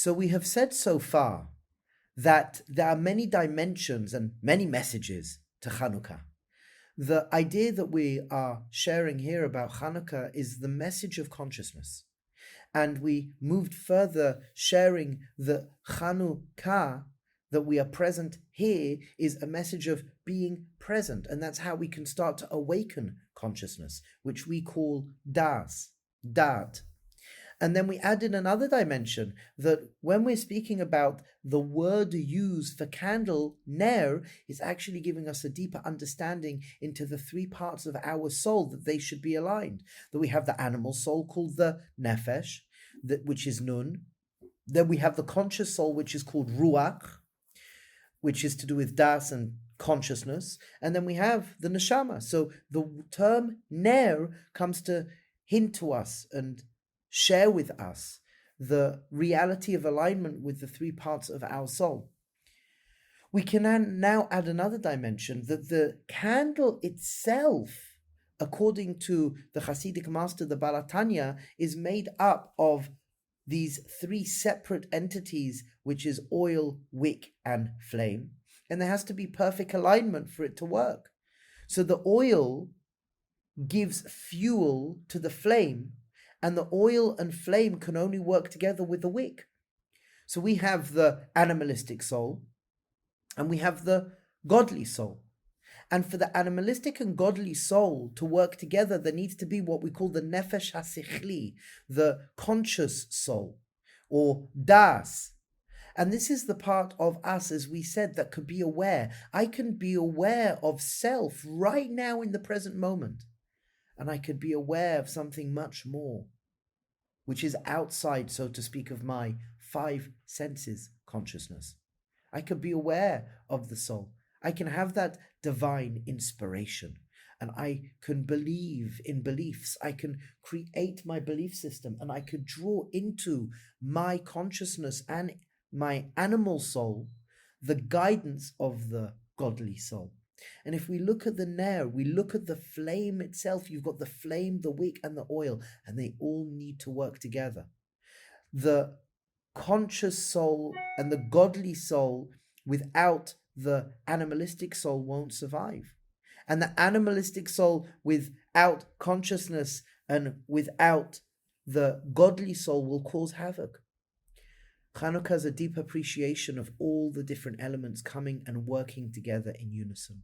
So we have said so far that there are many dimensions and many messages to Chanukah. The idea that we are sharing here about Chanukah is the message of consciousness. And we moved further sharing that Chanukah, that we are present here, is a message of being present. And that's how we can start to awaken consciousness, which we call das, dat. And then we added another dimension, that when we're speaking about the word used for candle, ner, is actually giving us a deeper understanding into the three parts of our soul, that they should be aligned. That we have the animal soul called the nefesh, which is nun. Then we have the conscious soul, which is called ruach, which is to do with das and consciousness. And then we have the neshama. So the term ner comes to hint to us and share with us the reality of alignment with the three parts of our soul. We can now add another dimension, that the candle itself, according to the Hasidic master, the Baal HaTanya, is made up of these three separate entities, which is oil, wick, and flame. And there has to be perfect alignment for it to work. So the oil gives fuel to the flame, and the oil and flame can only work together with the wick. So we have the animalistic soul, and we have the godly soul. And for the animalistic and godly soul to work together, there needs to be what we call the nefesh hasichli, the conscious soul, or das. And this is the part of us, as we said, that could be aware. I can be aware of self right now in the present moment. And I could be aware of something much more, which is outside, so to speak, of my five senses consciousness. I could be aware of the soul. I can have that divine inspiration, and I can believe in beliefs. I can create my belief system, and I could draw into my consciousness and my animal soul the guidance of the godly soul. And if we look at the ner, we look at the flame itself. You've got the flame, the wick, and the oil, and they all need to work together. The conscious soul and the godly soul without the animalistic soul won't survive. And the animalistic soul without consciousness and without the godly soul will cause havoc. Chanukah is a deep appreciation of all the different elements coming and working together in unison.